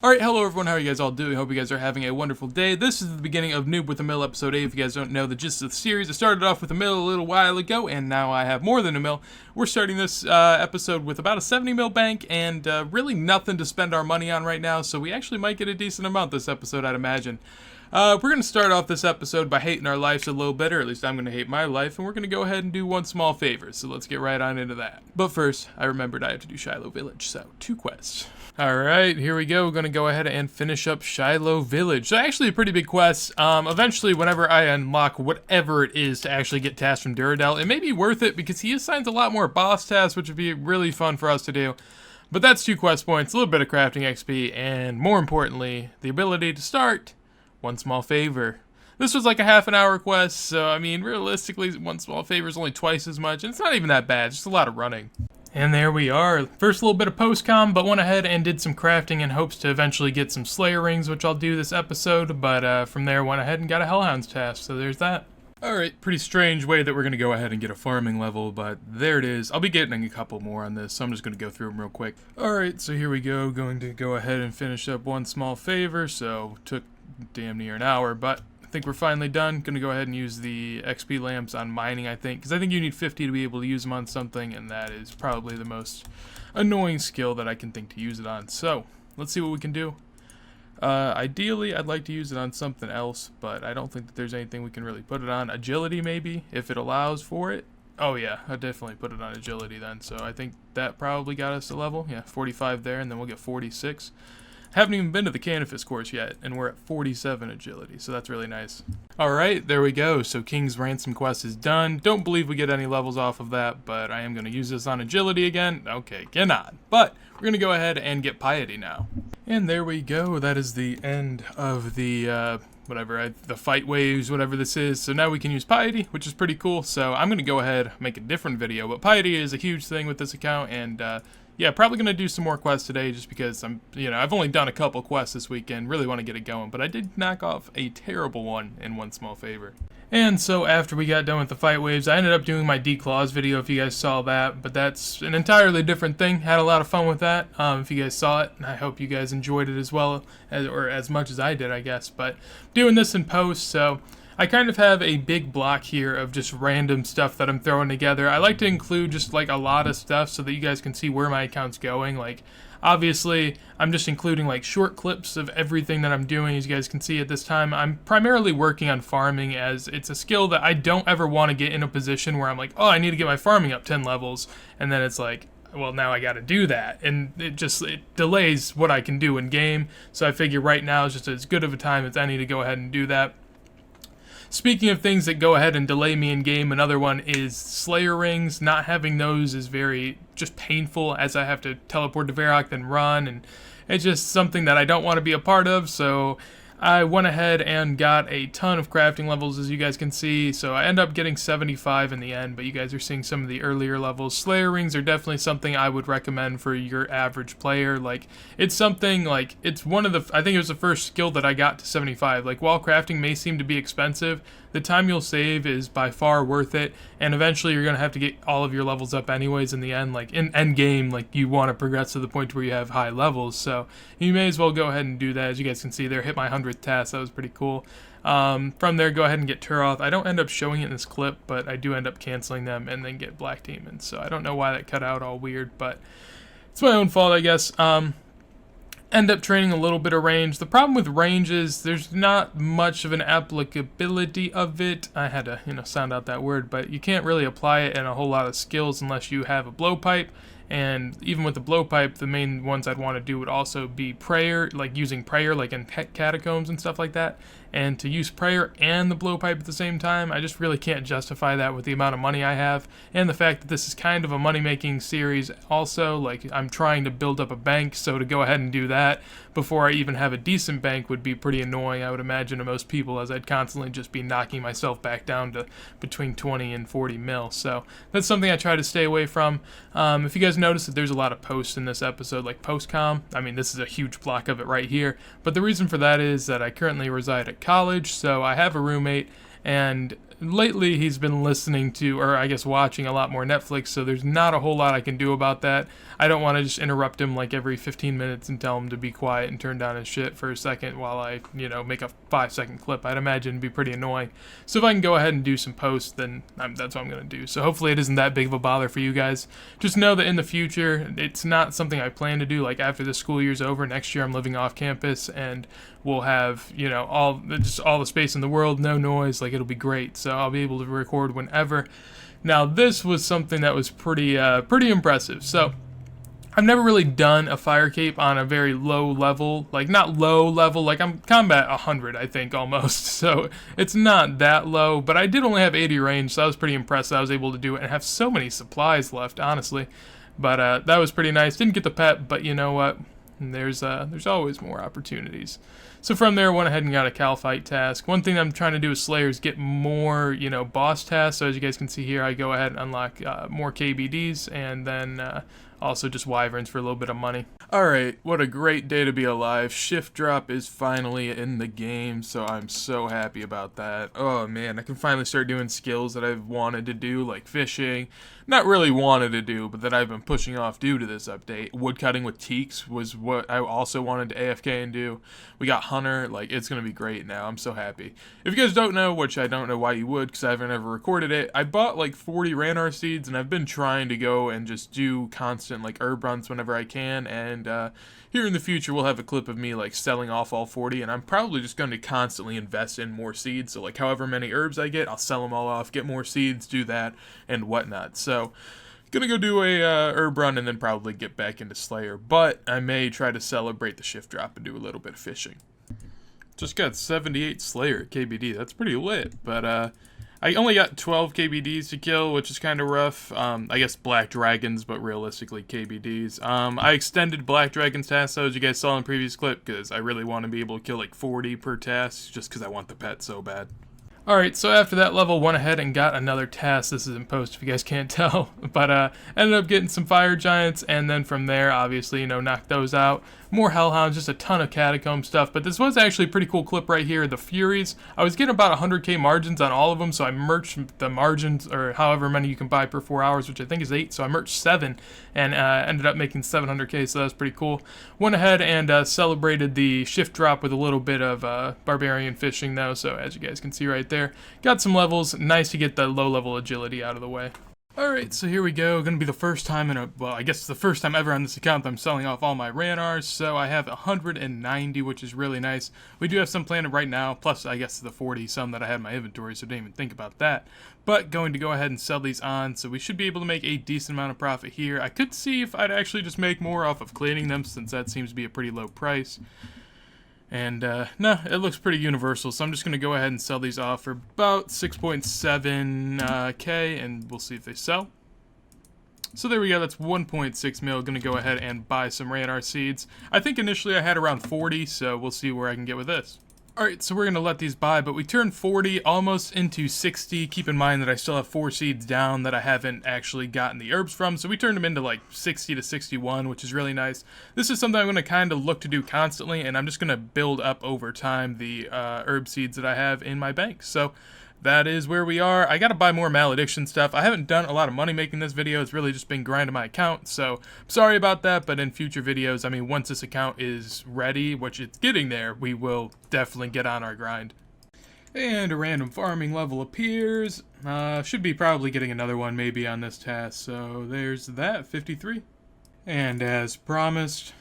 Alright, hello everyone, how are you guys all doing? Hope you guys are having a wonderful day. This is the beginning of Noob with a Mill episode 8. If you guys don't know the gist of the series, I started off with a mill a little while ago, and now I have more than a mill. We're starting this episode with about a 70 mil bank, and really nothing to spend our money on right now, so we actually might get a decent amount this episode, I'd imagine. We're going to start off this episode by hating our lives a little bit, or at least I'm going to hate my life, and we're going to go ahead and do one small favor, so let's get right on into that. But first, I remembered I have to do Shiloh Village, so 2 quests. Alright, here we go. We're going to go ahead and finish up Shiloh Village. So actually a pretty big quest. Eventually, whenever I unlock whatever it is to actually get tasks from Duradel, it may be worth it because he assigns a lot more boss tasks, which would be really fun for us to do. But that's 2 quest points, a little bit of crafting XP, and more importantly, the ability to start one small favor. This was like a half an hour quest, so I mean, realistically, one small favor is only twice as much, and it's not even that bad, it's just a lot of running. And there we are. First little bit of post-com, but went ahead and did some crafting in hopes to eventually get some Slayer rings, which I'll do this episode, but from there went ahead and got a Hellhounds task, so there's that. Alright, pretty strange way that we're going to go ahead and get a farming level, but there it is. I'll be getting a couple more on this, so I'm just going to go through them real quick. Alright, so here we go. Going to go ahead and finish up one small favor, so took damn near an hour, but I think we're finally done. Gonna go ahead and use the XP lamps on mining, I think, because I think you need 50 to be able to use them on something, and that is probably the most annoying skill that I can think to use it on. So, let's see what we can do. Ideally, I'd like to use it on something else, but I don't think that there's anything we can really put it on. Agility, maybe, if it allows for it. Oh yeah, I'd definitely put it on agility then, so I think that probably got us a level. Yeah, 45 there, and then we'll get 46. Haven't even been to the Canifis course yet, and we're at 47 agility, so that's really nice. Alright, there we go. So King's Ransom quest is done. Don't believe we get any levels off of that, but I am going to use this on agility again. Okay, get on. But we're going to go ahead and get piety now. And there we go. That is the end of the, the fight waves, whatever this is. So now we can use piety, which is pretty cool. So I'm going to go ahead and make a different video, but piety is a huge thing with this account, and yeah, probably going to do some more quests today just because I've only done a couple quests this weekend, really want to get it going, but I did knock off a terrible one in one small favor. And so after we got done with the fight waves, I ended up doing my declaws video if you guys saw that, but that's an entirely different thing. Had a lot of fun with that if you guys saw it, and I hope you guys enjoyed it as well, or as much as I did, I guess, but doing this in post, so I kind of have a big block here of just random stuff that I'm throwing together. I like to include just like a lot of stuff so that you guys can see where my account's going. Like, obviously, I'm just including like short clips of everything that I'm doing. As you guys can see at this time, I'm primarily working on farming, as it's a skill that I don't ever want to get in a position where I'm like, oh, I need to get my farming up 10 levels. And then it's like, well, now I got to do that, and it delays what I can do in game. So I figure right now is just as good of a time as any to go ahead and do that. Speaking of things that go ahead and delay me in game, another one is Slayer rings. Not having those is very just painful, as I have to teleport to Varrock, then run, and it's just something that I don't want to be a part of, so I went ahead and got a ton of crafting levels, as you guys can see, so I end up getting 75 in the end, but you guys are seeing some of the earlier levels. Slayer rings are definitely something I would recommend for your average player. Like, it's something, like, it's one of the, I think it was the first skill that I got to 75. Like, while crafting may seem to be expensive, the time you'll save is by far worth it, and eventually you're going to have to get all of your levels up anyways in the end. Like, in end game, like, you want to progress to the point where you have high levels, so you may as well go ahead and do that. As you guys can see there, hit my 100th task, that was pretty cool. From there, go ahead and get Turoth. I don't end up showing it in this clip, but I do end up canceling them and then get Black Demons, so I don't know why that cut out all weird, but it's my own fault, I guess. End up training a little bit of range. The problem with range is there's not much of an applicability of it. I had to, sound out that word, but you can't really apply it in a whole lot of skills unless you have a blowpipe. And even with the blowpipe, the main ones I'd want to do would also be prayer, like using prayer, like in catacombs and stuff like that. And to use prayer and the blowpipe at the same time, I just really can't justify that with the amount of money I have. And the fact that this is kind of a money-making series also, like, I'm trying to build up a bank, so to go ahead and do that before I even have a decent bank would be pretty annoying, I would imagine, to most people, as I'd constantly just be knocking myself back down to between 20 and 40 mil. So that's something I try to stay away from. If you guys notice that there's a lot of posts in this episode, like post-com, I mean, this is a huge block of it right here, but the reason for that is that I currently reside at college, so I have a roommate, and lately he's been listening to, or I guess watching a lot more Netflix, so there's not a whole lot I can do about that. I don't want to just interrupt him like every 15 minutes and tell him to be quiet and turn down his shit for a second while I, make a 5-second clip. I'd imagine it'd be pretty annoying. So if I can go ahead and do some posts, then that's what I'm going to do. So hopefully it isn't that big of a bother for you guys. Just know that in the future, it's not something I plan to do. Like after the school year's over, next year I'm living off campus and we'll have, all the space in the world, no noise, like it'll be great. So I'll be able to record whenever. Now this was something that was pretty impressive. So I've never really done a fire cape on a very low level, like not low level, like I'm combat 100 I think almost, so it's not that low, but I did only have 80 range, so I was pretty impressed that I was able to do it and have so many supplies left, honestly. But that was pretty nice. Didn't get the pet, but you know what? There's always more opportunities. So from there, I went ahead and got a Cal Fight task. One thing I'm trying to do with Slayer is get more, boss tasks. So as you guys can see here, I go ahead and unlock more KBDs, and then also just wyverns for a little bit of money. Alright, what a great day to be alive. Shift drop is finally in the game, so I'm so happy about that. Oh man, I can finally start doing skills that I've wanted to do, like fishing. Not really wanted to do, but that I've been pushing off due to this update. Woodcutting with teaks was what I also wanted to AFK and do. We got Hunter, like it's going to be great now. I'm so happy. If you guys don't know, which I don't know why you would because I haven't ever recorded it, I bought like 40 Ranar seeds and I've been trying to go and just do constant like herb runs whenever I can, and here in the future we'll have a clip of me like selling off all 40, and I'm probably just going to constantly invest in more seeds. So like however many herbs I get, I'll sell them all off, get more seeds, do that and whatnot. So gonna go do a herb run and then probably get back into Slayer, but I may try to celebrate the shift drop and do a little bit of fishing. Just got 78 Slayer KBD, that's pretty lit, but I only got 12 KBDs to kill, which is kind of rough. I guess Black Dragons, but realistically KBDs. I extended Black Dragon's task, though, as you guys saw in the previous clip, because I really want to be able to kill like 40 per task, just because I want the pet so bad. Alright, so after that level, went ahead and got another task. This is in post if you guys can't tell. But ended up getting some fire giants, and then from there, obviously, knocked those out. More hellhounds, just a ton of catacomb stuff. But this was actually a pretty cool clip right here, the Furies. I was getting about 100k margins on all of them, so I merged the margins, or however many you can buy per 4 hours, which I think is 8, so I merged 7, and ended up making 700k, so that was pretty cool. Went ahead and celebrated the shift drop with a little bit of barbarian fishing, though, so as you guys can see right there, got some levels. Nice to get the low level agility out of the way. Alright, so here we go. Gonna be the first time I guess the first time ever on this account that I'm selling off all my Ranars, so I have 190, which is really nice. We do have some planted right now, plus I guess the 40 some that I had in my inventory, so didn't even think about that. But going to go ahead and sell these on, so we should be able to make a decent amount of profit here. I could see if I'd actually just make more off of cleaning them, since that seems to be a pretty low price. And, no, it looks pretty universal, so I'm just going to go ahead and sell these off for about 6.7k, and we'll see if they sell. So there we go, that's 1.6 mil. Going to go ahead and buy some Ranar seeds. I think initially I had around 40, so we'll see where I can get with this. Alright, so we're going to let these buy, but we turned 40 almost into 60. Keep in mind that I still have 4 seeds down that I haven't actually gotten the herbs from, so we turned them into like 60 to 61, which is really nice. This is something I'm going to kind of look to do constantly, and I'm just going to build up over time the herb seeds that I have in my bank. So that is where we are. I gotta buy more malediction stuff. I haven't done a lot of money making this video. It's really just been grinding my account, so I'm sorry about that, but in future videos, I mean, once this account is ready, which it's getting there, we will definitely get on our grind. And a random farming level appears. Should be probably getting another one maybe on this task, so there's that, 53. And as promised,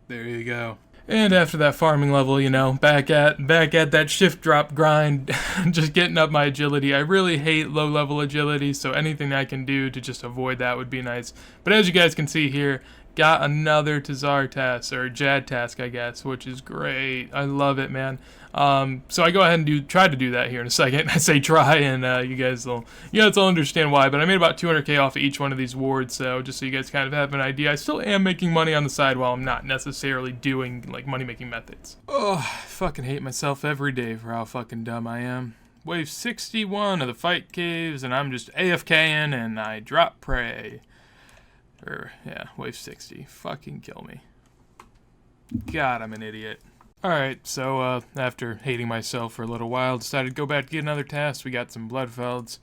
there you go. And after that farming level, back at that shift drop grind, just getting up my agility. I really hate low level agility, so anything I can do to just avoid that would be nice. But as you guys can see here, got another Tazar task, or Jad task, I guess, which is great. I love it, man. So I go ahead and try to do that here in a second. I say try, and you guys will understand why. But I made about 200k off of each one of these wards, so just so you guys kind of have an idea, I still am making money on the side while I'm not necessarily doing like money-making methods. Oh, I fucking hate myself every day for how fucking dumb I am. Wave 61 of the fight caves, and I'm just AFKing, and I drop prey. Or, yeah, wave 60. Fucking kill me. God, I'm an idiot. Alright, so after hating myself for a little while, decided to go back to get another task. We got some Bloodfelds.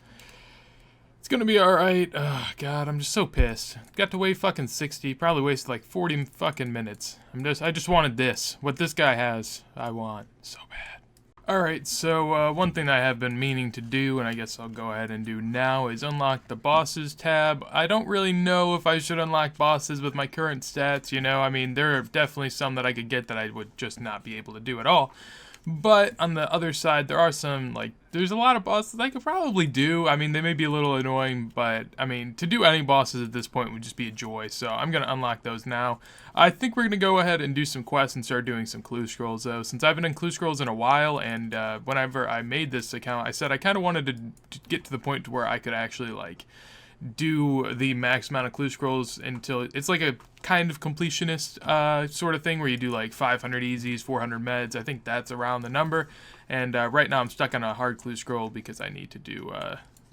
It's gonna be alright. Oh, God, I'm just so pissed. Got to wait fucking 60, probably wasted like 40 fucking minutes. I just wanted this. What this guy has, I want so bad. Alright, so one thing that I have been meaning to do, and I guess I'll go ahead and do now, is unlock the bosses tab. I don't really know if I should unlock bosses with my current stats, you know? I mean, there are definitely some that I could get that I would just not be able to do at all. But on the other side, there are some, like, there's a lot of bosses I could probably do. I mean, they may be a little annoying, but, I mean, to do any bosses at this point would just be a joy. So I'm going to unlock those now. I think we're going to go ahead and do some quests and start doing some clue scrolls, though. Since I've been in clue scrolls in a while, and whenever I made this account, I said I kind of wanted to get to the point to where I could actually, like, do the max amount of clue scrolls until it's like a kind of completionist sort of thing where you do like 500 easies, 400 meds. I think that's around the number. And right now I'm stuck on a hard clue scroll because I need to do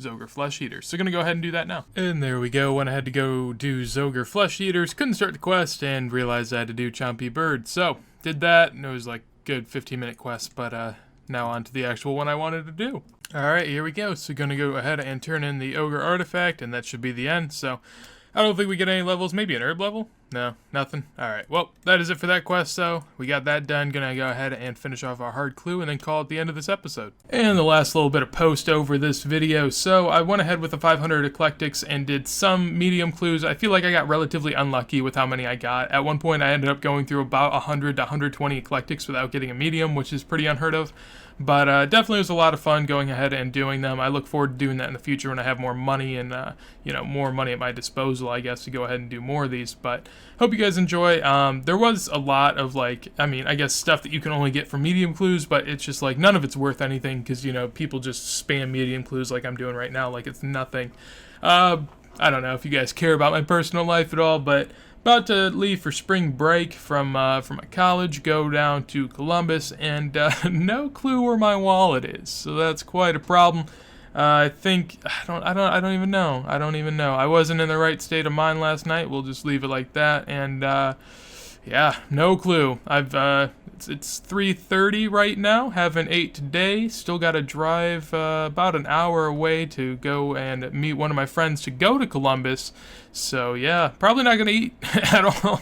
Zogre Flesh Eaters. So gonna go ahead and do that now. And there we go. Went ahead to go do Zogre Flesh Eaters. Couldn't start the quest and realized I had to do Chompy Bird. So did that, and it was like good 15-minute quest, but now on to the actual one I wanted to do. Alright, here we go. So gonna go ahead and turn in the Ogre Artifact, and that should be the end. So I don't think we get any levels. Maybe an herb level? No, nothing. Alright, well, that is it for that quest, so we got that done. Gonna go ahead and finish off our hard clue and then call it the end of this episode. And the last little bit of post over this video. So I went ahead with the 500 eclectics and did some medium clues. I feel like I got relatively unlucky with how many I got. At one point I ended up going through about 100 to 120 eclectics without getting a medium, which is pretty unheard of. But definitely was a lot of fun going ahead and doing them. I look forward to doing that in the future when I have more money and, you know, more money at my disposal, I guess, to go ahead and do more of these. But hope you guys enjoy. There was a lot of, like, I mean, I guess stuff that you can only get from medium clues, but it's just, like, none of it's worth anything because, you know, people just spam medium clues like I'm doing right now, like it's nothing. I don't know if you guys care about my personal life at all, but about to leave for spring break from my college, go down to Columbus, and no clue where my wallet is. So that's quite a problem. I think I don't even know. I wasn't in the right state of mind last night. We'll just leave it like that. And yeah, no clue. It's 3:30 right now. Haven't ate today. Still got to drive about an hour away to go and meet one of my friends to go to Columbus. So yeah, probably not gonna eat at all.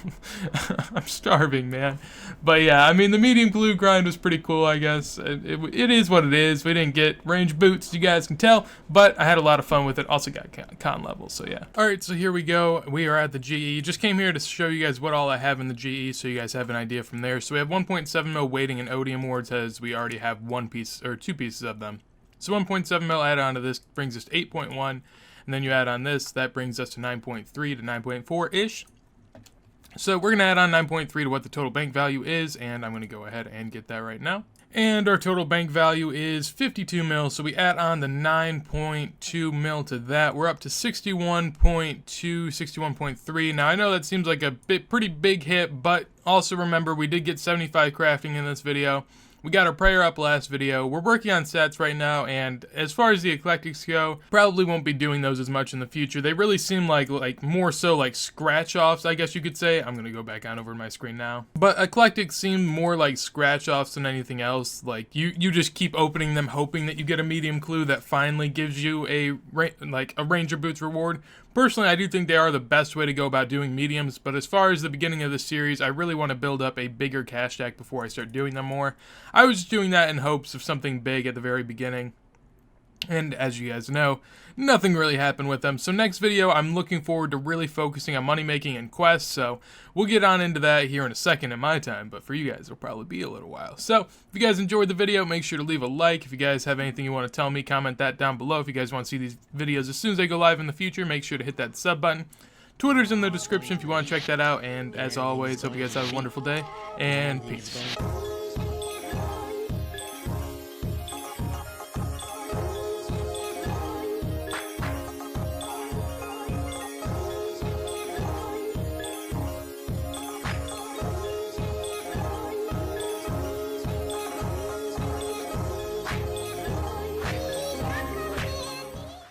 I'm starving, man. But yeah, I mean the medium glue grind was pretty cool, I guess. It is what it is. We didn't get range boots, you guys can tell, but I had a lot of fun with it. Also got con levels, so yeah. All right, so here we go. We are at the GE. Just came here to show you guys what all I have in the GE, so you guys have an idea from there. So we have 1.7 mil weighting and odium wards, as we already have one piece or two pieces of them. So 1.7 mil added on to this brings us to 8.1. And then you add on this, that brings us to 9.3 to 9.4-ish. So we're going to add on 9.3 to what the total bank value is, and I'm going to go ahead and get that right now. And our total bank value is 52 mil, so we add on the 9.2 mil to that. We're up to 61.2, 61.3. Now, I know that seems like a pretty big hit, but also remember, we did get 75 crafting in this video. We got our prayer up last video. We're working on sets right now, and as far as the eclectics go, probably won't be doing those as much in the future. They really seem like more so like scratch-offs, I guess you could say. I'm gonna go back on over to my screen now. But eclectics seem more like scratch-offs than anything else. Like, you just keep opening them hoping that you get a medium clue that finally gives you a Ranger Boots reward. Personally, I do think they are the best way to go about doing mediums, but as far as the beginning of the series, I really want to build up a bigger cash stack before I start doing them more. I was just doing that in hopes of something big at the very beginning. And as you guys know, nothing really happened with them. So next video, I'm looking forward to really focusing on money making and quests. So we'll get on into that here in a second in my time. But for you guys, it'll probably be a little while. So if you guys enjoyed the video, make sure to leave a like. If you guys have anything you want to tell me, comment that down below. If you guys want to see these videos as soon as they go live in the future, make sure to hit that sub button. Twitter's in the description if you want to check that out. And as always, hope you guys have a wonderful day. And peace.